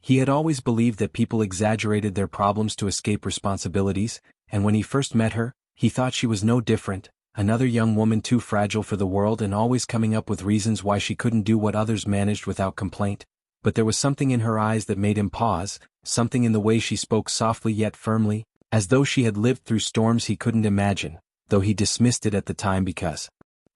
He had always believed that people exaggerated their problems to escape responsibilities, and when he first met her, he thought she was no different, another young woman too fragile for the world and always coming up with reasons why she couldn't do what others managed without complaint. But there was something in her eyes that made him pause, something in the way she spoke softly yet firmly, as though she had lived through storms he couldn't imagine, though he dismissed it at the time because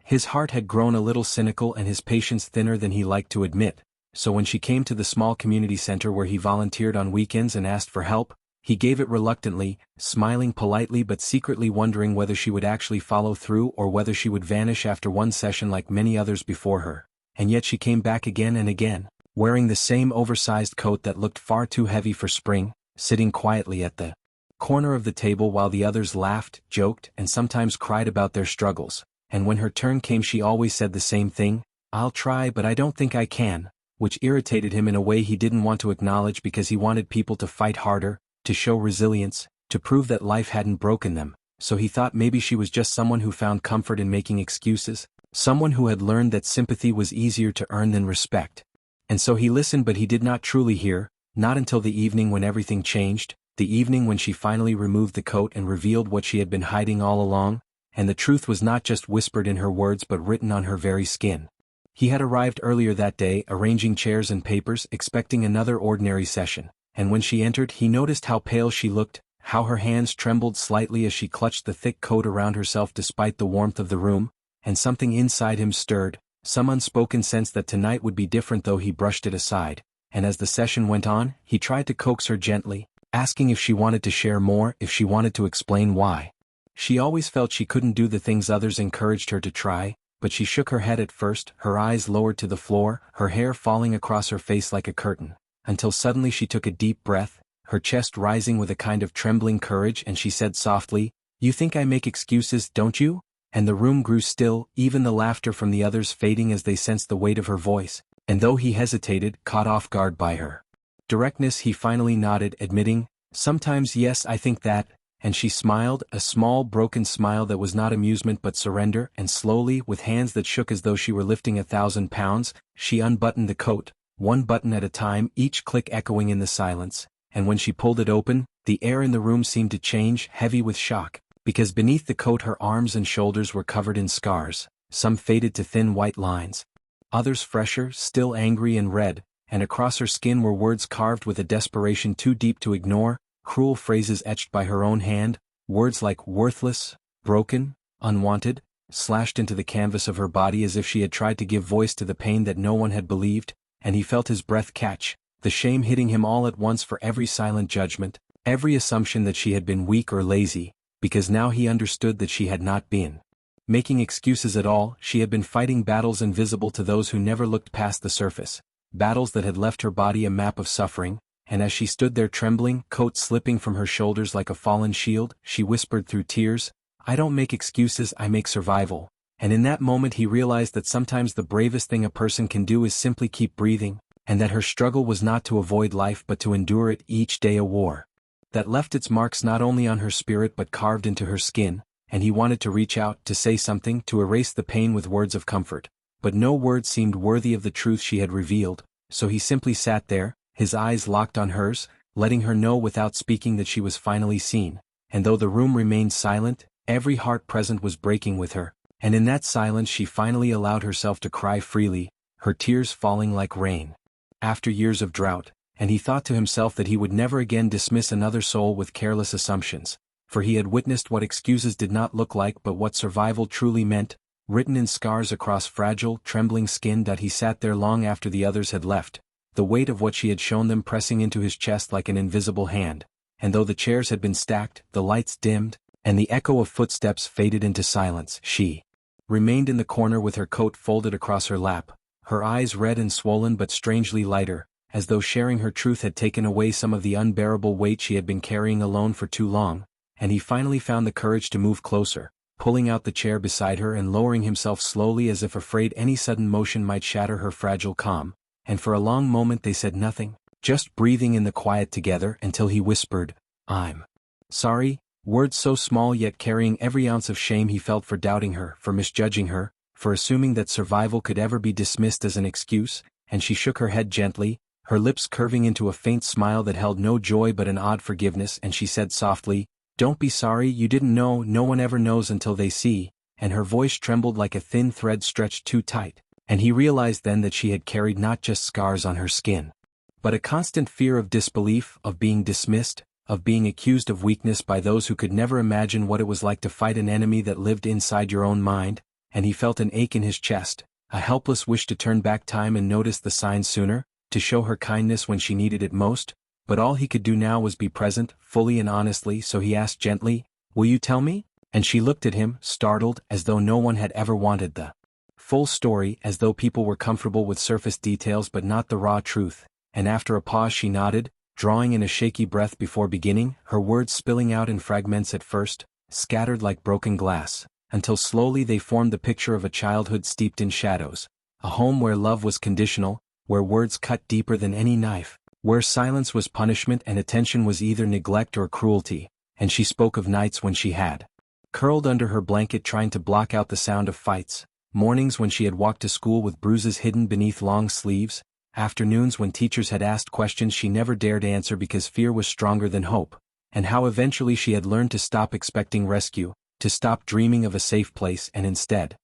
his heart had grown a little cynical and his patience thinner than he liked to admit. So when she came to the small community center where he volunteered on weekends and asked for help, he gave it reluctantly, smiling politely but secretly wondering whether she would actually follow through or whether she would vanish after one session like many others before her. And yet she came back again and again, wearing the same oversized coat that looked far too heavy for spring, sitting quietly at the corner of the table while the others laughed, joked, and sometimes cried about their struggles. And when her turn came she always said the same thing, "I'll try but I don't think I can," which irritated him in a way he didn't want to acknowledge because he wanted people to fight harder, to show resilience, to prove that life hadn't broken them. So he thought maybe she was just someone who found comfort in making excuses, someone who had learned that sympathy was easier to earn than respect. And so he listened but he did not truly hear, not until the evening when everything changed, the evening when she finally removed the coat and revealed what she had been hiding all along, and the truth was not just whispered in her words but written on her very skin. He had arrived earlier that day, arranging chairs and papers, expecting another ordinary session, and when she entered he noticed how pale she looked, how her hands trembled slightly as she clutched the thick coat around herself despite the warmth of the room, and something inside him stirred, some unspoken sense that tonight would be different, though he brushed it aside, and as the session went on, he tried to coax her gently, asking if she wanted to share more, if she wanted to explain why. She always felt she couldn't do the things others encouraged her to try, but she shook her head at first, her eyes lowered to the floor, her hair falling across her face like a curtain, until suddenly she took a deep breath, her chest rising with a kind of trembling courage, and she said softly, "You think I make excuses, don't you?" And the room grew still, even the laughter from the others fading as they sensed the weight of her voice, and though he hesitated, caught off guard by her directness, he finally nodded, admitting, "Sometimes yes, I think that," and she smiled, a small broken smile that was not amusement but surrender, and slowly, with hands that shook as though she were lifting 1,000 pounds, she unbuttoned the coat, one button at a time, each click echoing in the silence, and when she pulled it open, the air in the room seemed to change, heavy with shock, because beneath the coat her arms and shoulders were covered in scars, some faded to thin white lines, others fresher, still angry and red, and across her skin were words carved with a desperation too deep to ignore, cruel phrases etched by her own hand, words like worthless, broken, unwanted, slashed into the canvas of her body as if she had tried to give voice to the pain that no one had believed, and he felt his breath catch, the shame hitting him all at once for every silent judgment, every assumption that she had been weak or lazy, because now he understood that she had not been making excuses at all. She had been fighting battles invisible to those who never looked past the surface, battles that had left her body a map of suffering, and as she stood there trembling, coat slipping from her shoulders like a fallen shield, she whispered through tears, "I don't make excuses, I make survival." And in that moment he realized that sometimes the bravest thing a person can do is simply keep breathing, and that her struggle was not to avoid life but to endure it, each day a war that left its marks not only on her spirit but carved into her skin, and he wanted to reach out, to say something, to erase the pain with words of comfort, but no words seemed worthy of the truth she had revealed, so he simply sat there, his eyes locked on hers, letting her know without speaking that she was finally seen, and though the room remained silent, every heart present was breaking with her, and in that silence she finally allowed herself to cry freely, her tears falling like rain after years of drought, and he thought to himself that he would never again dismiss another soul with careless assumptions, for he had witnessed what excuses did not look like but what survival truly meant, written in scars across fragile, trembling skin. That he sat there long after the others had left, the weight of what she had shown them pressing into his chest like an invisible hand, and though the chairs had been stacked, the lights dimmed, and the echo of footsteps faded into silence, she remained in the corner with her coat folded across her lap, her eyes red and swollen but strangely lighter, as though sharing her truth had taken away some of the unbearable weight she had been carrying alone for too long, and he finally found the courage to move closer, pulling out the chair beside her and lowering himself slowly as if afraid any sudden motion might shatter her fragile calm, and for a long moment they said nothing, just breathing in the quiet together until he whispered, "I'm sorry," words so small yet carrying every ounce of shame he felt for doubting her, for misjudging her, for assuming that survival could ever be dismissed as an excuse, and she shook her head gently, her lips curving into a faint smile that held no joy but an odd forgiveness, and she said softly, "Don't be sorry, you didn't know, no one ever knows until they see," and her voice trembled like a thin thread stretched too tight, and he realized then that she had carried not just scars on her skin, but a constant fear of disbelief, of being dismissed, of being accused of weakness by those who could never imagine what it was like to fight an enemy that lived inside your own mind, and he felt an ache in his chest, a helpless wish to turn back time and notice the signs sooner, to show her kindness when she needed it most, but all he could do now was be present, fully and honestly, so he asked gently, "Will you tell me?" And she looked at him, startled, as though no one had ever wanted the full story, as though people were comfortable with surface details but not the raw truth, and after a pause she nodded, drawing in a shaky breath before beginning, her words spilling out in fragments at first, scattered like broken glass, until slowly they formed the picture of a childhood steeped in shadows, a home where love was conditional, where words cut deeper than any knife, where silence was punishment and attention was either neglect or cruelty, and she spoke of nights when she had curled under her blanket trying to block out the sound of fights, mornings when she had walked to school with bruises hidden beneath long sleeves, afternoons when teachers had asked questions she never dared answer because fear was stronger than hope, and how eventually she had learned to stop expecting rescue, to stop dreaming of a safe place, and instead,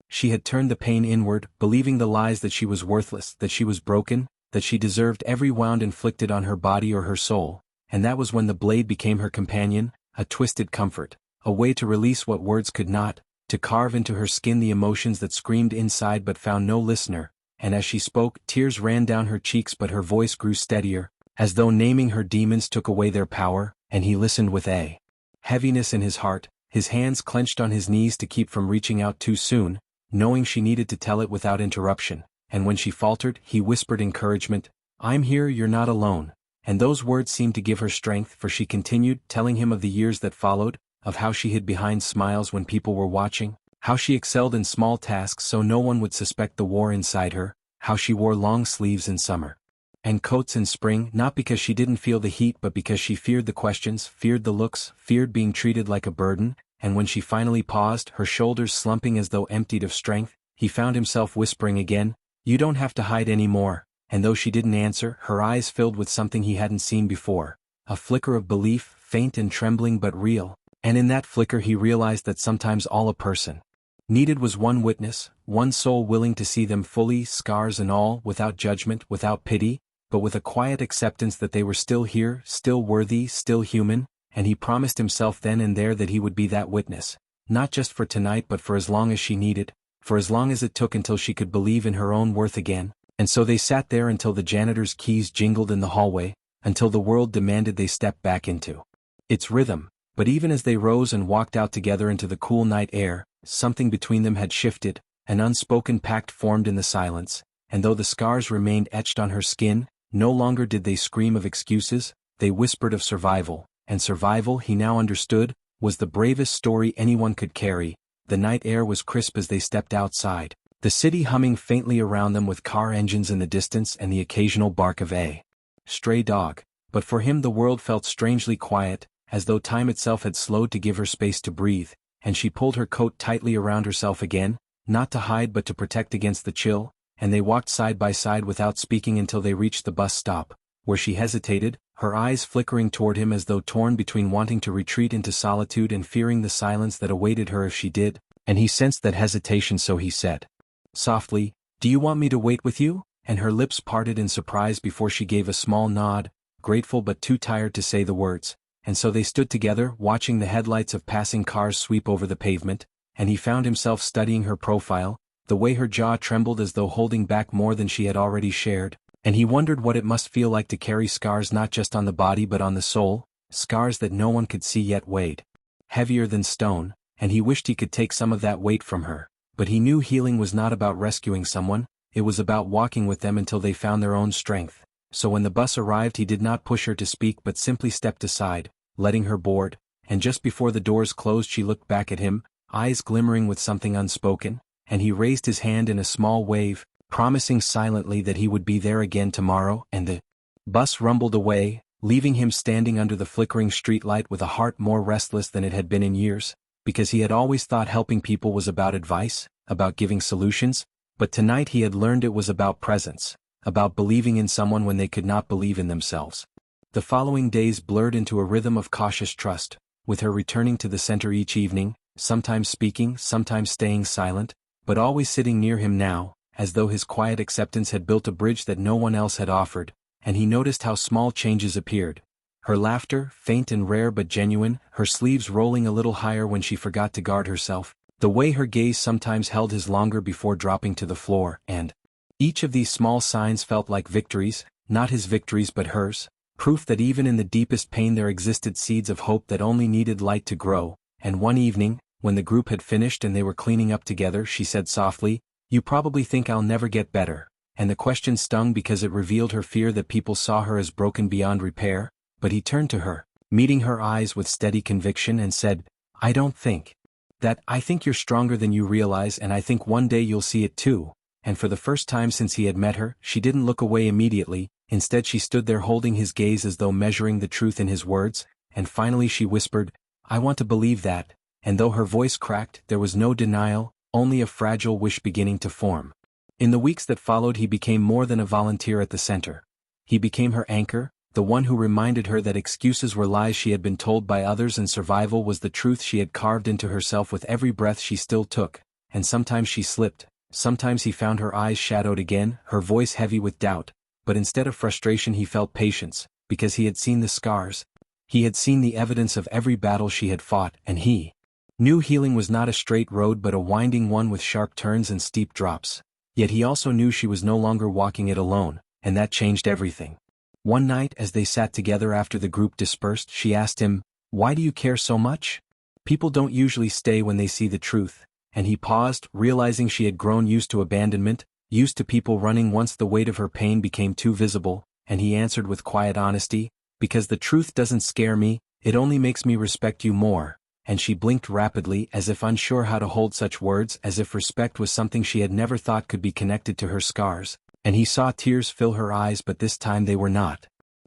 she had turned the pain inward, believing the lies that she was worthless, that she was broken, that she deserved every wound inflicted on her body or her soul, and that was when the blade became her companion, a twisted comfort, a way to release what words could not, to carve into her skin the emotions that screamed inside but found no listener, and as she spoke, tears ran down her cheeks but her voice grew steadier, as though naming her demons took away their power, and he listened with a heaviness in his heart, his hands clenched on his knees to keep from reaching out too soon, knowing she needed to tell it without interruption, and when she faltered, he whispered encouragement, "I'm here, you're not alone," and those words seemed to give her strength, for she continued, telling him of the years that followed, of how she hid behind smiles when people were watching, how she excelled in small tasks so no one would suspect the war inside her, how she wore long sleeves in summer and coats in spring, not because she didn't feel the heat but because she feared the questions, feared the looks, feared being treated like a burden, and when she finally paused, her shoulders slumping as though emptied of strength, he found himself whispering again, "You don't have to hide any more," and though she didn't answer, her eyes filled with something he hadn't seen before, a flicker of belief, faint and trembling but real, and in that flicker he realized that sometimes all a person needed was one witness, one soul willing to see them fully, scars and all, without judgment, without pity, but with a quiet acceptance that they were still here, still worthy, still human, and he promised himself then and there that he would be that witness, not just for tonight but for as long as she needed, for as long as it took until she could believe in her own worth again, and so they sat there until the janitor's keys jingled in the hallway, until the world demanded they step back into its rhythm, but even as they rose and walked out together into the cool night air, something between them had shifted, an unspoken pact formed in the silence, and though the scars remained etched on her skin, no longer did they scream of excuses, they whispered of survival, and survival, he now understood, was the bravest story anyone could carry. The night air was crisp as they stepped outside, the city humming faintly around them with car engines in the distance and the occasional bark of a stray dog, but for him the world felt strangely quiet, as though time itself had slowed to give her space to breathe, and she pulled her coat tightly around herself again, not to hide but to protect against the chill, and they walked side by side without speaking until they reached the bus stop, where she hesitated, her eyes flickering toward him as though torn between wanting to retreat into solitude and fearing the silence that awaited her if she did, and he sensed that hesitation so he said softly, "Do you want me to wait with you?" And her lips parted in surprise before she gave a small nod, grateful but too tired to say the words, and so they stood together, watching the headlights of passing cars sweep over the pavement, and he found himself studying her profile, the way her jaw trembled as though holding back more than she had already shared, and he wondered what it must feel like to carry scars not just on the body but on the soul, scars that no one could see yet weighed heavier than stone, and he wished he could take some of that weight from her, but he knew healing was not about rescuing someone, it was about walking with them until they found their own strength. So when the bus arrived he did not push her to speak but simply stepped aside, letting her board, and just before the doors closed she looked back at him, eyes glimmering with something unspoken, and he raised his hand in a small wave, promising silently that he would be there again tomorrow, and the bus rumbled away, leaving him standing under the flickering streetlight with a heart more restless than it had been in years, because he had always thought helping people was about advice, about giving solutions, but tonight he had learned it was about presence, about believing in someone when they could not believe in themselves. The following days blurred into a rhythm of cautious trust, with her returning to the center each evening, sometimes speaking, sometimes staying silent, but always sitting near him now, as though his quiet acceptance had built a bridge that no one else had offered, and he noticed how small changes appeared. Her laughter, faint and rare but genuine, her sleeves rolling a little higher when she forgot to guard herself, the way her gaze sometimes held his longer before dropping to the floor, and each of these small signs felt like victories, not his victories but hers, proof that even in the deepest pain there existed seeds of hope that only needed light to grow. And one evening, when the group had finished and they were cleaning up together, she said softly, "You probably think I'll never get better," and the question stung because it revealed her fear that people saw her as broken beyond repair, but he turned to her, meeting her eyes with steady conviction and said, "I don't think that. I think you're stronger than you realize, and I think one day you'll see it too." And for the first time since he had met her, she didn't look away immediately. Instead she stood there holding his gaze as though measuring the truth in his words, and finally she whispered, "I want to believe that," and though her voice cracked, there was no denial, only a fragile wish beginning to form. In the weeks that followed he became more than a volunteer at the center. He became her anchor, the one who reminded her that excuses were lies she had been told by others and survival was the truth she had carved into herself with every breath she still took, and sometimes she slipped, sometimes he found her eyes shadowed again, her voice heavy with doubt. But instead of frustration he felt patience, because he had seen the scars. He had seen the evidence of every battle she had fought, and he knew healing was not a straight road but a winding one with sharp turns and steep drops. Yet he also knew she was no longer walking it alone, and that changed everything. One night as they sat together after the group dispersed, she asked him, "Why do you care so much? People don't usually stay when they see the truth," and he paused, realizing she had grown used to abandonment, used to people running once the weight of her pain became too visible, and he answered with quiet honesty, "Because the truth doesn't scare me, it only makes me respect you more." And she blinked rapidly as if unsure how to hold such words, as if respect was something she had never thought could be connected to her scars, and he saw tears fill her eyes, but this time they were not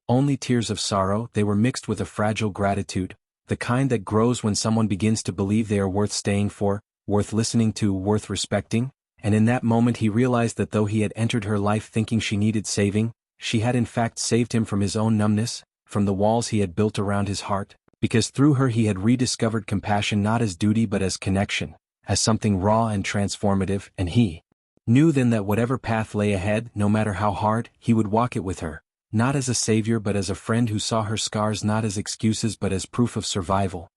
only tears of sorrow, they were mixed with a fragile gratitude, the kind that grows when someone begins to believe they are worth staying for, worth listening to, worth respecting. And in that moment he realized that though he had entered her life thinking she needed saving, she had in fact saved him from his own numbness, from the walls he had built around his heart, because through her he had rediscovered compassion not as duty but as connection, as something raw and transformative, and he knew then that whatever path lay ahead, no matter how hard, he would walk it with her, not as a savior but as a friend who saw her scars not as excuses but as proof of survival.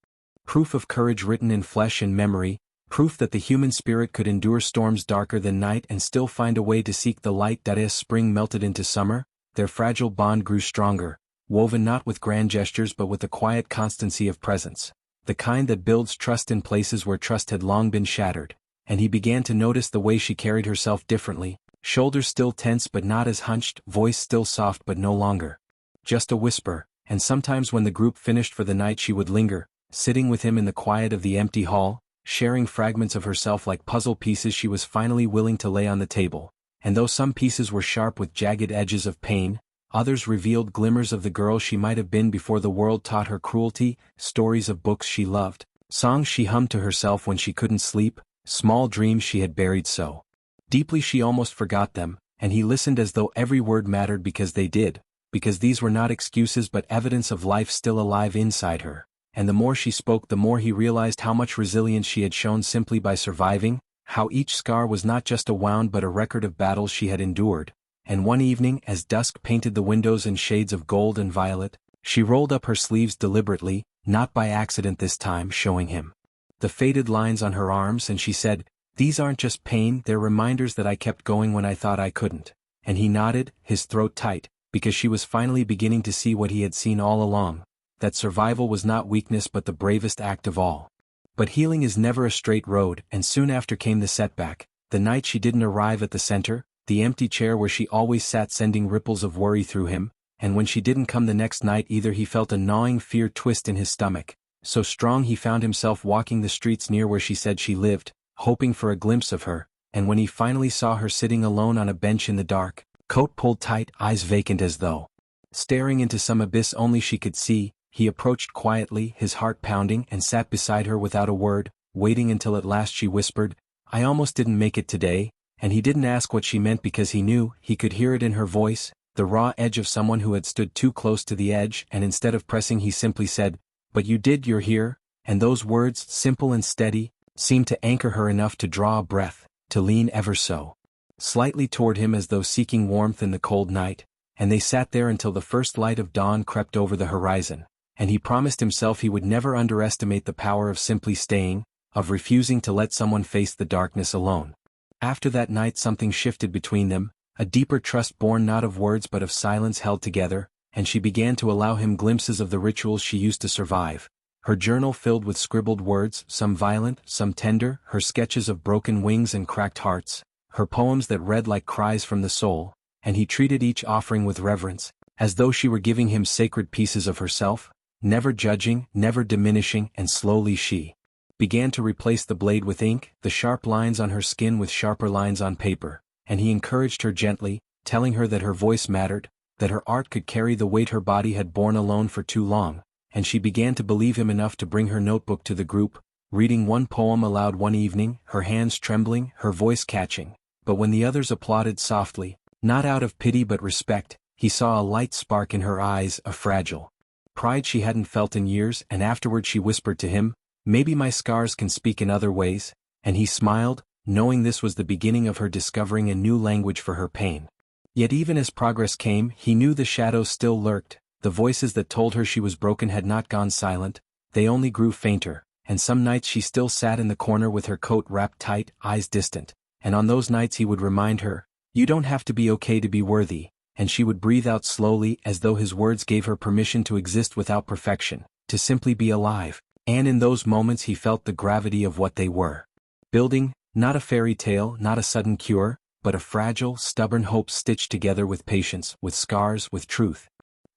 Proof of courage written in flesh and memory, proof that the human spirit could endure storms darker than night and still find a way to seek the light that as spring melted into summer. Their fragile bond grew stronger, woven not with grand gestures but with the quiet constancy of presence, the kind that builds trust in places where trust had long been shattered. And he began to notice the way she carried herself differently, shoulders still tense but not as hunched, voice still soft but no longer just a whisper, and sometimes when the group finished for the night she would linger, sitting with him in the quiet of the empty hall, sharing fragments of herself like puzzle pieces she was finally willing to lay on the table, and though some pieces were sharp with jagged edges of pain, others revealed glimmers of the girl she might have been before the world taught her cruelty, stories of books she loved, songs she hummed to herself when she couldn't sleep, small dreams she had buried so deeply she almost forgot them, and he listened as though every word mattered because they did, because these were not excuses but evidence of life still alive inside her. And the more she spoke the more he realized how much resilience she had shown simply by surviving, how each scar was not just a wound but a record of battles she had endured. And one evening, as dusk painted the windows in shades of gold and violet, she rolled up her sleeves deliberately, not by accident this time, showing him the faded lines on her arms, and she said, "These aren't just pain, they're reminders that I kept going when I thought I couldn't." And he nodded, his throat tight, because she was finally beginning to see what he had seen all along, that survival was not weakness but the bravest act of all. But healing is never a straight road, and soon after came the setback, the night she didn't arrive at the center, the empty chair where she always sat sending ripples of worry through him, and when she didn't come the next night either he felt a gnawing fear twist in his stomach, so strong he found himself walking the streets near where she said she lived, hoping for a glimpse of her, and when he finally saw her sitting alone on a bench in the dark, coat pulled tight, eyes vacant as though staring into some abyss only she could see, he approached quietly, his heart pounding, and sat beside her without a word, waiting until at last she whispered, "I almost didn't make it today," and he didn't ask what she meant because he knew, he could hear it in her voice, the raw edge of someone who had stood too close to the edge, and instead of pressing he simply said, "But you're here," and those words, simple and steady, seemed to anchor her enough to draw a breath, to lean ever so slightly toward him as though seeking warmth in the cold night, and they sat there until the first light of dawn crept over the horizon, and he promised himself he would never underestimate the power of simply staying, of refusing to let someone face the darkness alone. After that night something shifted between them, a deeper trust born not of words but of silence held together, and she began to allow him glimpses of the rituals she used to survive. Her journal filled with scribbled words, some violent, some tender, her sketches of broken wings and cracked hearts, her poems that read like cries from the soul, and he treated each offering with reverence, as though she were giving him sacred pieces of herself, never judging, never diminishing, and slowly she began to replace the blade with ink, the sharp lines on her skin with sharper lines on paper, and he encouraged her gently, telling her that her voice mattered, that her art could carry the weight her body had borne alone for too long, and she began to believe him enough to bring her notebook to the group, reading one poem aloud one evening, her hands trembling, her voice catching, but when the others applauded softly, not out of pity but respect, he saw a light spark in her eyes, a fragile pride she hadn't felt in years, and afterward she whispered to him, "Maybe my scars can speak in other ways," and he smiled, knowing this was the beginning of her discovering a new language for her pain. Yet even as progress came, he knew the shadows still lurked, the voices that told her she was broken had not gone silent, they only grew fainter, and some nights she still sat in the corner with her coat wrapped tight, eyes distant, and on those nights he would remind her, "You don't have to be okay to be worthy," and she would breathe out slowly as though his words gave her permission to exist without perfection, to simply be alive, and in those moments he felt the gravity of what they were building, not a fairy tale, not a sudden cure, but a fragile, stubborn hope stitched together with patience, with scars, with truth.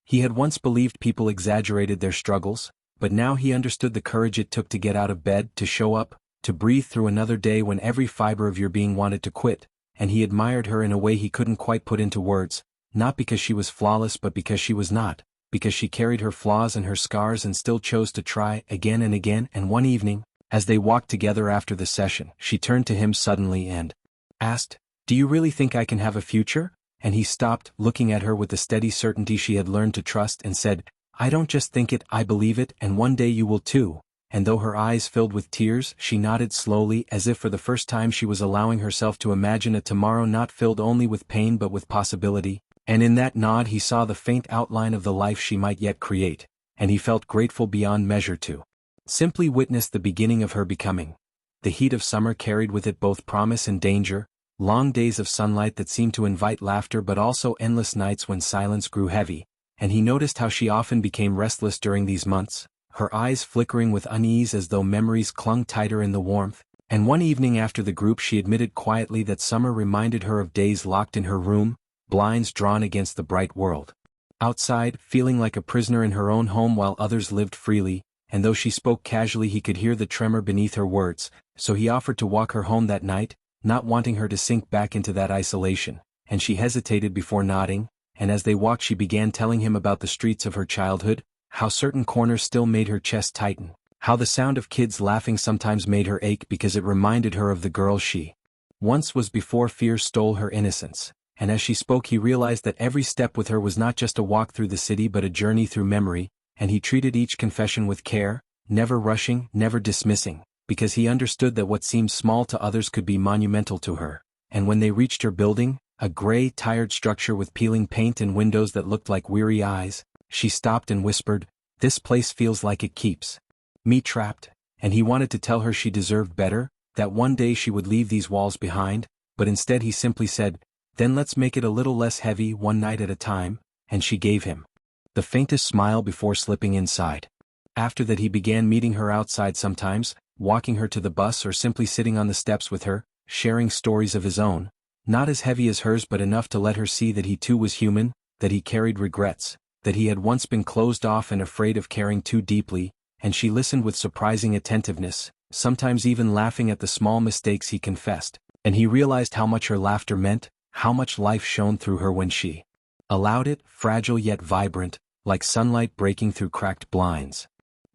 He had once believed people exaggerated their struggles, but now he understood the courage it took to get out of bed, to show up, to breathe through another day when every fiber of your being wanted to quit, and he admired her in a way he couldn't quite put into words, not because she was flawless but because she was not, because she carried her flaws and her scars and still chose to try again and again. And one evening, as they walked together after the session, she turned to him suddenly and asked, "Do you really think I can have a future?" And he stopped, looking at her with the steady certainty she had learned to trust, and said, "I don't just think it, I believe it, and one day you will too." And though her eyes filled with tears, she nodded slowly, as if for the first time she was allowing herself to imagine a tomorrow not filled only with pain but with possibility, and in that nod he saw the faint outline of the life she might yet create, and he felt grateful beyond measure to simply witness the beginning of her becoming. The heat of summer carried with it both promise and danger, long days of sunlight that seemed to invite laughter but also endless nights when silence grew heavy, and he noticed how she often became restless during these months, her eyes flickering with unease as though memories clung tighter in the warmth, and one evening after the group she admitted quietly that summer reminded her of days locked in her room, blinds drawn against the bright world outside, feeling like a prisoner in her own home while others lived freely, and though she spoke casually he could hear the tremor beneath her words, so he offered to walk her home that night, not wanting her to sink back into that isolation, and she hesitated before nodding, and as they walked she began telling him about the streets of her childhood, how certain corners still made her chest tighten, how the sound of kids laughing sometimes made her ache because it reminded her of the girl she once was before fear stole her innocence, and as she spoke he realized that every step with her was not just a walk through the city but a journey through memory, and he treated each confession with care, never rushing, never dismissing, because he understood that what seemed small to others could be monumental to her. And when they reached her building, a gray, tired structure with peeling paint and windows that looked like weary eyes, she stopped and whispered, "This place feels like it keeps me trapped," and he wanted to tell her she deserved better, that one day she would leave these walls behind, but instead he simply said, "Then let's make it a little less heavy, one night at a time," and she gave him the faintest smile before slipping inside. After that he began meeting her outside sometimes, walking her to the bus or simply sitting on the steps with her, sharing stories of his own, not as heavy as hers but enough to let her see that he too was human, that he carried regrets, that he had once been closed off and afraid of caring too deeply, and she listened with surprising attentiveness, sometimes even laughing at the small mistakes he confessed, and he realized how much her laughter meant, how much life shone through her when she allowed it, fragile yet vibrant, like sunlight breaking through cracked blinds.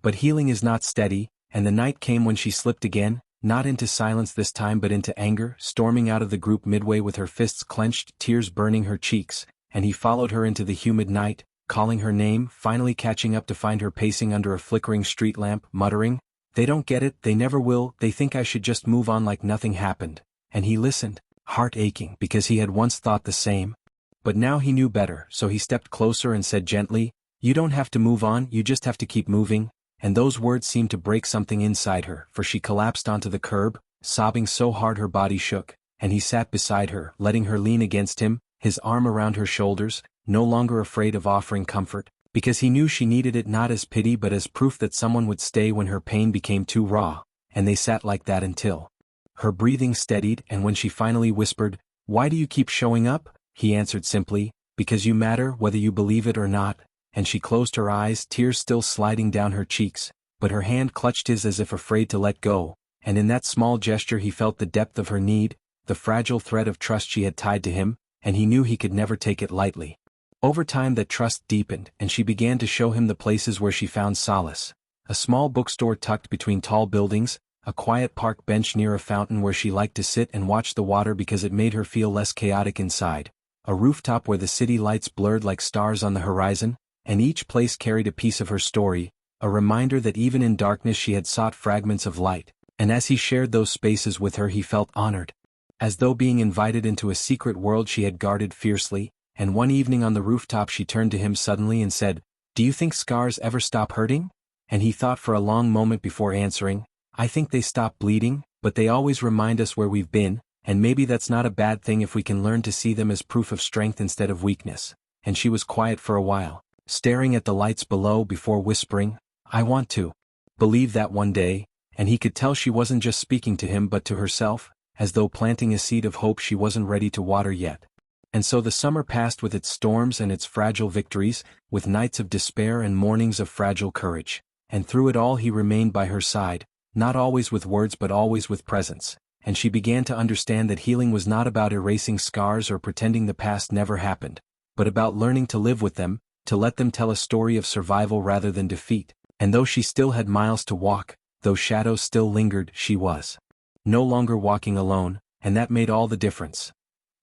But healing is not steady, and the night came when she slipped again, not into silence this time but into anger, storming out of the group midway with her fists clenched, tears burning her cheeks, and he followed her into the humid night, calling her name, finally catching up to find her pacing under a flickering street lamp, muttering, "They don't get it, they never will, they think I should just move on like nothing happened." And he listened, heart aching because he had once thought the same. But now he knew better, so he stepped closer and said gently, "You don't have to move on, you just have to keep moving." And those words seemed to break something inside her, for she collapsed onto the curb, sobbing so hard her body shook, and he sat beside her, letting her lean against him, his arm around her shoulders, no longer afraid of offering comfort, because he knew she needed it not as pity but as proof that someone would stay when her pain became too raw, and they sat like that until her breathing steadied, and when she finally whispered, "Why do you keep showing up?" he answered simply, "Because you matter whether you believe it or not," and she closed her eyes, tears still sliding down her cheeks, but her hand clutched his as if afraid to let go, and in that small gesture he felt the depth of her need, the fragile thread of trust she had tied to him, and he knew he could never take it lightly. Over time that trust deepened, and she began to show him the places where she found solace. A small bookstore tucked between tall buildings, a quiet park bench near a fountain where she liked to sit and watch the water because it made her feel less chaotic inside, a rooftop where the city lights blurred like stars on the horizon, and each place carried a piece of her story, a reminder that even in darkness she had sought fragments of light, and as he shared those spaces with her he felt honored, as though being invited into a secret world she had guarded fiercely. And one evening on the rooftop she turned to him suddenly and said, "Do you think scars ever stop hurting?" And he thought for a long moment before answering, "I think they stop bleeding, but they always remind us where we've been, and maybe that's not a bad thing if we can learn to see them as proof of strength instead of weakness." And she was quiet for a while, staring at the lights below before whispering, "I want to believe that one day," and he could tell she wasn't just speaking to him but to herself, as though planting a seed of hope she wasn't ready to water yet. And so the summer passed with its storms and its fragile victories, with nights of despair and mornings of fragile courage, and through it all he remained by her side, not always with words but always with presence, and she began to understand that healing was not about erasing scars or pretending the past never happened, but about learning to live with them, to let them tell a story of survival rather than defeat, and though she still had miles to walk, though shadows still lingered, she was no longer walking alone, and that made all the difference.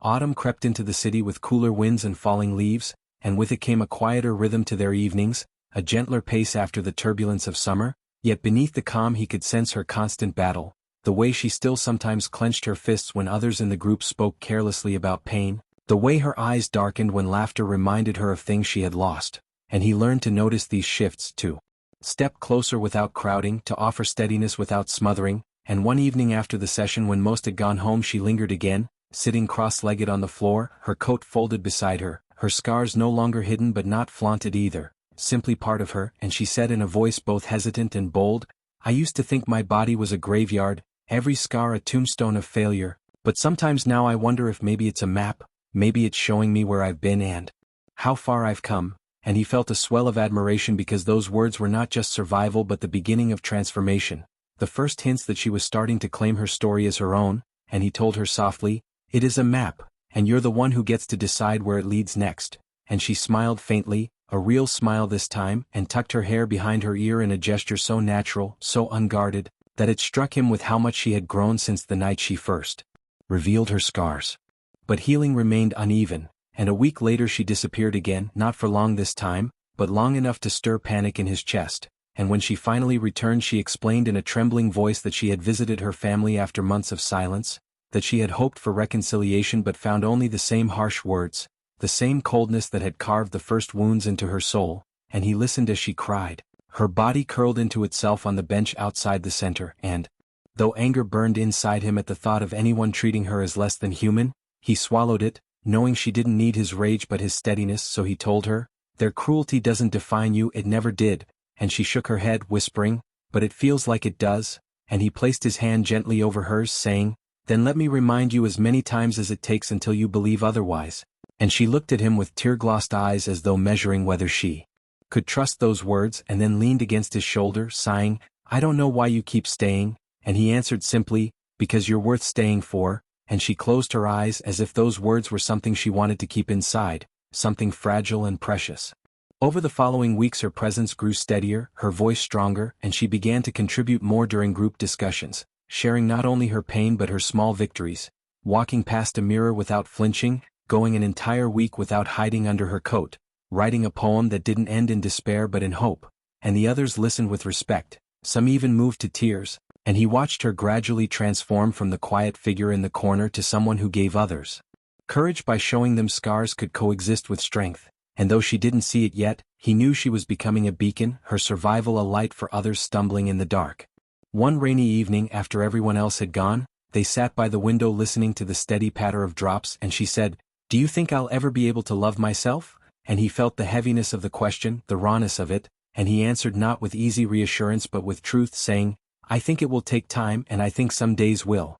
Autumn crept into the city with cooler winds and falling leaves, and with it came a quieter rhythm to their evenings, a gentler pace after the turbulence of summer, yet beneath the calm he could sense her constant battle, the way she still sometimes clenched her fists when others in the group spoke carelessly about pain, the way her eyes darkened when laughter reminded her of things she had lost, and he learned to notice these shifts to step closer without crowding, to offer steadiness without smothering, and one evening after the session when most had gone home she lingered again, sitting cross-legged on the floor, her coat folded beside her, her scars no longer hidden but not flaunted either, simply part of her, and she said in a voice both hesitant and bold, "I used to think my body was a graveyard, every scar a tombstone of failure, but sometimes now I wonder if maybe it's a map, maybe it's showing me where I've been and how far I've come." And he felt a swell of admiration because those words were not just survival but the beginning of transformation, the first hints that she was starting to claim her story as her own, and he told her softly, "It is a map, and you're the one who gets to decide where it leads next." And she smiled faintly, a real smile this time, and tucked her hair behind her ear in a gesture so natural, so unguarded, that it struck him with how much she had grown since the night she first revealed her scars. But healing remained uneven, and a week later she disappeared again, not for long this time, but long enough to stir panic in his chest, and when she finally returned she explained in a trembling voice that she had visited her family after months of silence, that she had hoped for reconciliation but found only the same harsh words, the same coldness that had carved the first wounds into her soul, and he listened as she cried, her body curled into itself on the bench outside the center, and, though anger burned inside him at the thought of anyone treating her as less than human, he swallowed it, knowing she didn't need his rage but his steadiness, so he told her, "Their cruelty doesn't define you, it never did," and she shook her head, whispering, "But it feels like it does," and he placed his hand gently over hers, saying, "Then let me remind you as many times as it takes until you believe otherwise." And she looked at him with tear-glossed eyes as though measuring whether she could trust those words, and then leaned against his shoulder, sighing, "I don't know why you keep staying," and he answered simply, "Because you're worth staying for," and she closed her eyes as if those words were something she wanted to keep inside, something fragile and precious. Over the following weeks her presence grew steadier, her voice stronger, and she began to contribute more during group discussions, sharing not only her pain but her small victories, walking past a mirror without flinching, going an entire week without hiding under her coat, writing a poem that didn't end in despair but in hope, and the others listened with respect, some even moved to tears, and he watched her gradually transform from the quiet figure in the corner to someone who gave others courage by showing them scars could coexist with strength, and though she didn't see it yet, he knew she was becoming a beacon, her survival a light for others stumbling in the dark. One rainy evening after everyone else had gone, they sat by the window listening to the steady patter of drops, and she said, "Do you think I'll ever be able to love myself?" And he felt the heaviness of the question, the rawness of it, and he answered not with easy reassurance but with truth, saying, "I think it will take time, and I think some days will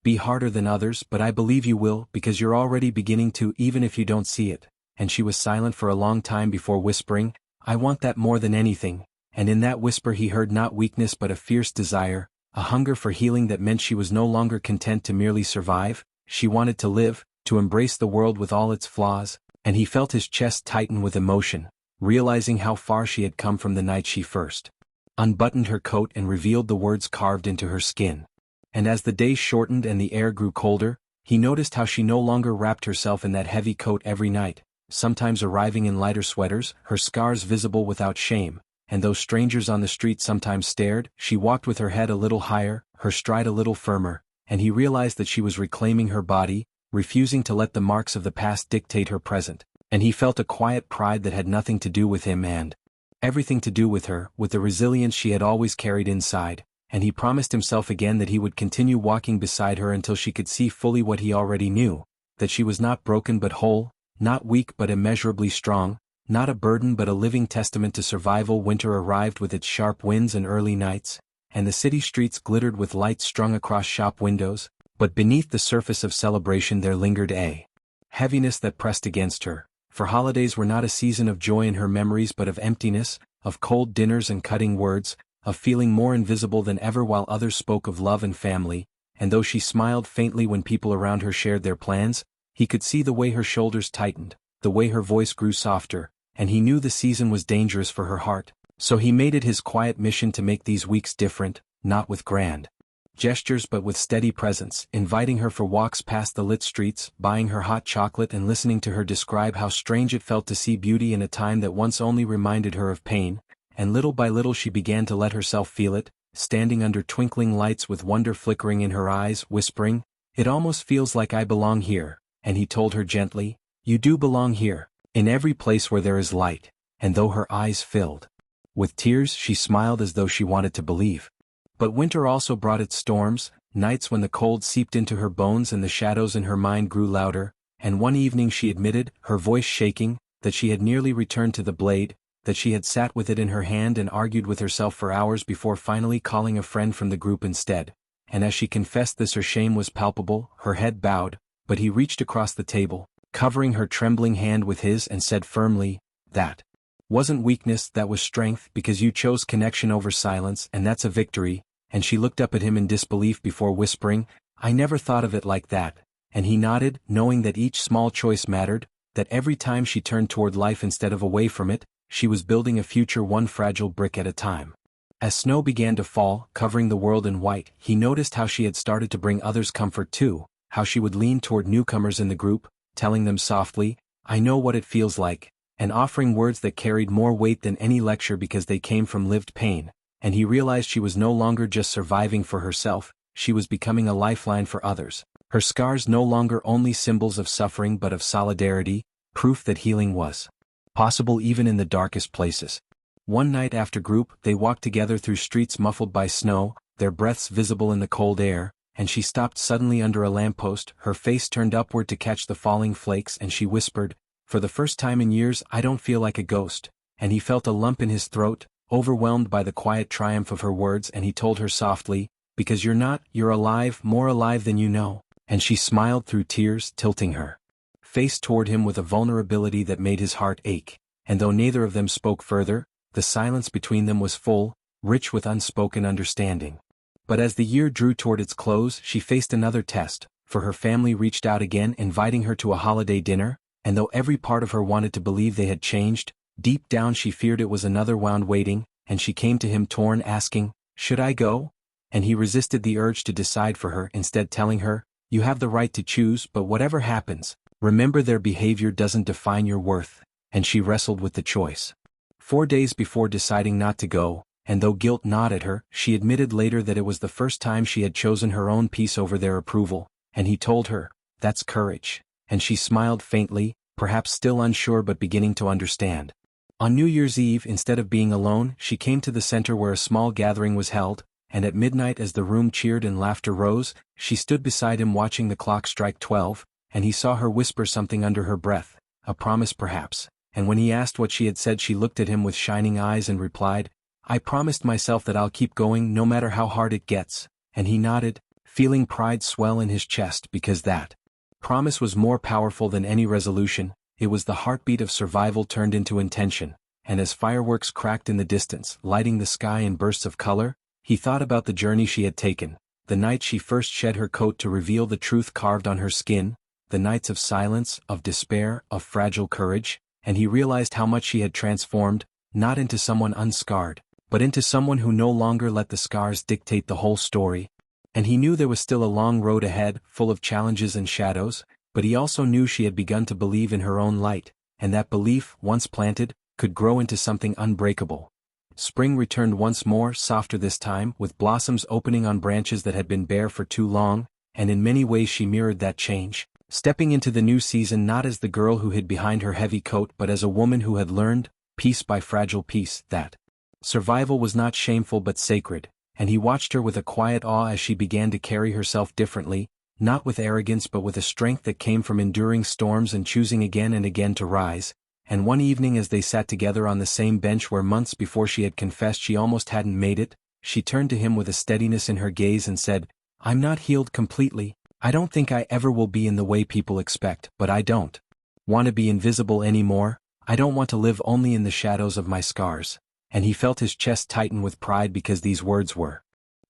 be harder than others, but I believe you will, because you're already beginning to, even if you don't see it." And she was silent for a long time before whispering, "I want that more than anything," and in that whisper he heard not weakness but a fierce desire, a hunger for healing that meant she was no longer content to merely survive, she wanted to live, to embrace the world with all its flaws, and he felt his chest tighten with emotion, realizing how far she had come from the night she first unbuttoned her coat and revealed the words carved into her skin. And as the days shortened and the air grew colder, he noticed how she no longer wrapped herself in that heavy coat every night, sometimes arriving in lighter sweaters, her scars visible without shame, and though strangers on the street sometimes stared, she walked with her head a little higher, her stride a little firmer, and he realized that she was reclaiming her body, refusing to let the marks of the past dictate her present, and he felt a quiet pride that had nothing to do with him and everything to do with her, with the resilience she had always carried inside, and he promised himself again that he would continue walking beside her until she could see fully what he already knew, that she was not broken but whole, not weak but immeasurably strong, not a burden but a living testament to survival. Winter arrived with its sharp winds and early nights, and the city streets glittered with lights strung across shop windows, but beneath the surface of celebration there lingered a heaviness that pressed against her, for holidays were not a season of joy in her memories but of emptiness, of cold dinners and cutting words, of feeling more invisible than ever while others spoke of love and family, and though she smiled faintly when people around her shared their plans, he could see the way her shoulders tightened, the way her voice grew softer, and he knew the season was dangerous for her heart, so he made it his quiet mission to make these weeks different, not with grand gestures but with steady presence, inviting her for walks past the lit streets, buying her hot chocolate and listening to her describe how strange it felt to see beauty in a time that once only reminded her of pain, and little by little she began to let herself feel it, standing under twinkling lights with wonder flickering in her eyes, whispering, "It almost feels like I belong here," and he told her gently, "You do belong here, in every place where there is light," and though her eyes filled with tears she smiled as though she wanted to believe. But winter also brought its storms, nights when the cold seeped into her bones and the shadows in her mind grew louder, and one evening she admitted, her voice shaking, that she had nearly returned to the blade, that she had sat with it in her hand and argued with herself for hours before finally calling a friend from the group instead, and as she confessed this her shame was palpable, her head bowed, but he reached across the table, covering her trembling hand with his and said firmly, "That wasn't weakness, that was strength, because you chose connection over silence, and that's a victory," and she looked up at him in disbelief before whispering, "I never thought of it like that," and he nodded, knowing that each small choice mattered, that every time she turned toward life instead of away from it, she was building a future one fragile brick at a time. As snow began to fall, covering the world in white, he noticed how she had started to bring others comfort too, how she would lean toward newcomers in the group, telling them softly, "I know what it feels like," and offering words that carried more weight than any lecture because they came from lived pain, and he realized she was no longer just surviving for herself, she was becoming a lifeline for others, her scars no longer only symbols of suffering but of solidarity, proof that healing was possible even in the darkest places. One night after group, they walked together through streets muffled by snow, their breaths visible in the cold air, and she stopped suddenly under a lamppost, her face turned upward to catch the falling flakes, and she whispered, "For the first time in years I don't feel like a ghost," and he felt a lump in his throat, overwhelmed by the quiet triumph of her words, and he told her softly, "Because you're not, you're alive, more alive than you know," and she smiled through tears, tilting her face toward him with a vulnerability that made his heart ache, and though neither of them spoke further, the silence between them was full, rich with unspoken understanding. But as the year drew toward its close, she faced another test, for her family reached out again, inviting her to a holiday dinner, and though every part of her wanted to believe they had changed, deep down she feared it was another wound waiting, and she came to him torn, asking, "Should I go?" and he resisted the urge to decide for her, instead telling her, "You have the right to choose, but whatever happens, remember their behavior doesn't define your worth," and she wrestled with the choice. 4 days before deciding not to go, and though guilt gnawed at her, she admitted later that it was the first time she had chosen her own peace over their approval, and he told her, "That's courage," and she smiled faintly, perhaps still unsure but beginning to understand. On New Year's Eve, instead of being alone, she came to the center where a small gathering was held, and at midnight as the room cheered and laughter rose, she stood beside him watching the clock strike 12, and he saw her whisper something under her breath, a promise perhaps, and when he asked what she had said she looked at him with shining eyes and replied, "I promised myself that I'll keep going no matter how hard it gets," and he nodded, feeling pride swell in his chest because that promise was more powerful than any resolution. It was the heartbeat of survival turned into intention, and as fireworks cracked in the distance, lighting the sky in bursts of color, he thought about the journey she had taken, the night she first shed her coat to reveal the truth carved on her skin, the nights of silence, of despair, of fragile courage, and he realized how much she had transformed, not into someone unscarred, but into someone who no longer let the scars dictate the whole story. And he knew there was still a long road ahead, full of challenges and shadows, but he also knew she had begun to believe in her own light, and that belief, once planted, could grow into something unbreakable. Spring returned once more, softer this time, with blossoms opening on branches that had been bare for too long, and in many ways she mirrored that change, stepping into the new season not as the girl who hid behind her heavy coat but as a woman who had learned, piece by fragile piece, that survival was not shameful but sacred, and he watched her with a quiet awe as she began to carry herself differently, not with arrogance but with a strength that came from enduring storms and choosing again and again to rise. And one evening as they sat together on the same bench where months before she had confessed she almost hadn't made it, she turned to him with a steadiness in her gaze and said, "I'm not healed completely. I don't think I ever will be in the way people expect, but I don't want to be invisible anymore. I don't want to live only in the shadows of my scars." And he felt his chest tighten with pride because these words were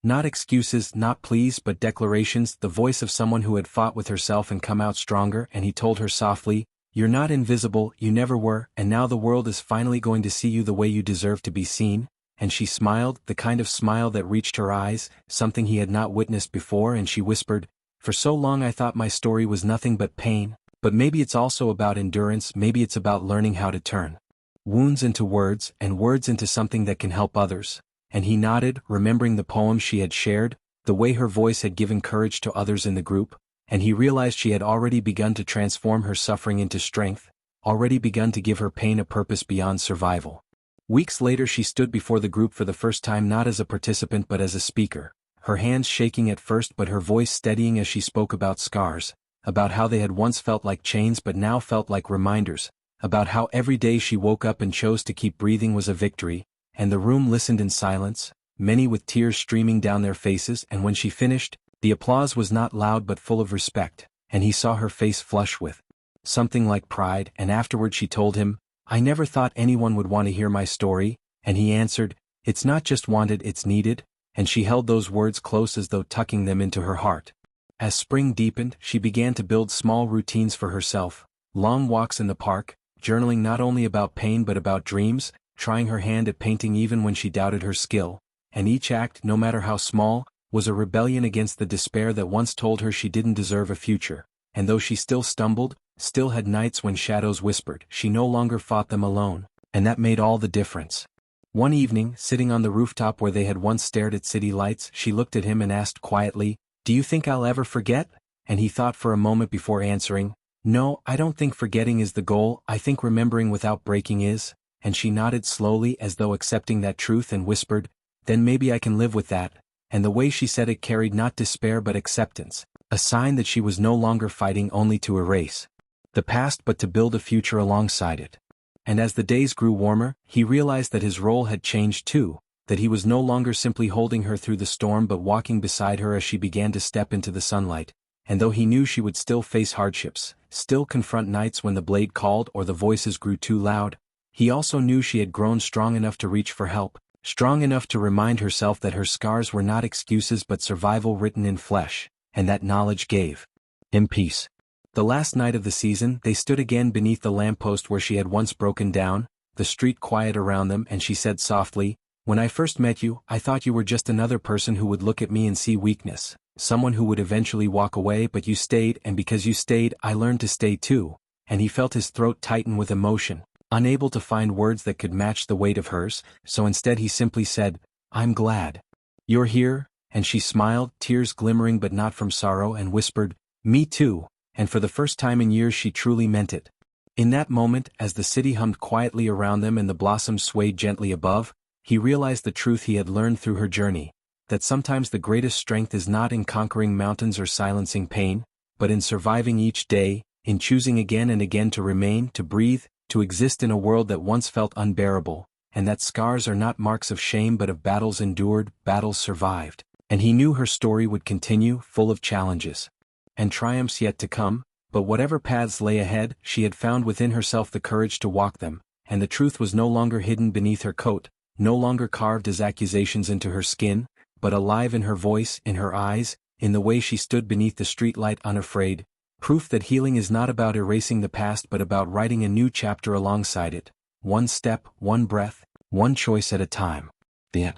not excuses, not pleas but declarations, the voice of someone who had fought with herself and come out stronger. And he told her softly, "You're not invisible, you never were, and now the world is finally going to see you the way you deserve to be seen." And she smiled, the kind of smile that reached her eyes, something he had not witnessed before, and she whispered, "For so long I thought my story was nothing but pain, but maybe it's also about endurance, maybe it's about learning how to turn wounds into words, and words into something that can help others." And he nodded, remembering the poem she had shared, the way her voice had given courage to others in the group, and he realized she had already begun to transform her suffering into strength, already begun to give her pain a purpose beyond survival. Weeks later she stood before the group for the first time, not as a participant but as a speaker, her hands shaking at first but her voice steadying as she spoke about scars, about how they had once felt like chains but now felt like reminders, about how every day she woke up and chose to keep breathing was a victory. And the room listened in silence, many with tears streaming down their faces, and when she finished, the applause was not loud but full of respect, and he saw her face flush with something like pride, and afterward she told him, "I never thought anyone would want to hear my story," and he answered, "It's not just wanted, it's needed," and she held those words close as though tucking them into her heart. As spring deepened, she began to build small routines for herself, long walks in the park, journaling not only about pain but about dreams, trying her hand at painting even when she doubted her skill, and each act, no matter how small, was a rebellion against the despair that once told her she didn't deserve a future, and though she still stumbled, still had nights when shadows whispered, she no longer fought them alone, and that made all the difference. One evening, sitting on the rooftop where they had once stared at city lights, she looked at him and asked quietly, "Do you think I'll ever forget?" And he thought for a moment before answering, "No, I don't think forgetting is the goal, I think remembering without breaking is." And she nodded slowly as though accepting that truth and whispered, "Then maybe I can live with that." And the way she said it carried not despair but acceptance, a sign that she was no longer fighting only to erase the past but to build a future alongside it. And as the days grew warmer, he realized that his role had changed too, that he was no longer simply holding her through the storm but walking beside her as she began to step into the sunlight. And though he knew she would still face hardships, still confront nights when the blade called or the voices grew too loud, he also knew she had grown strong enough to reach for help, strong enough to remind herself that her scars were not excuses but survival written in flesh, and that knowledge gave him peace. The last night of the season, they stood again beneath the lamppost where she had once broken down, the street quiet around them, and she said softly, When I first met you, I thought you were just another person who would look at me and see weakness, someone who would eventually walk away, but you stayed, and because you stayed, I learned to stay too." And he felt his throat tighten with emotion, unable to find words that could match the weight of hers, so instead he simply said, "I'm glad you're here," and she smiled, tears glimmering but not from sorrow, and whispered, "Me too," and for the first time in years she truly meant it. In that moment, as the city hummed quietly around them and the blossoms swayed gently above, he realized the truth he had learned through her journey, that sometimes the greatest strength is not in conquering mountains or silencing pain, but in surviving each day, in choosing again and again to remain, to breathe, to exist in a world that once felt unbearable, and that scars are not marks of shame but of battles endured, battles survived. And he knew her story would continue, full of challenges and triumphs yet to come, but whatever paths lay ahead, she had found within herself the courage to walk them, and the truth was no longer hidden beneath her coat, no longer carved as accusations into her skin, but alive in her voice, in her eyes, in the way she stood beneath the streetlight unafraid, proof that healing is not about erasing the past but about writing a new chapter alongside it, one step, one breath, one choice at a time. The end.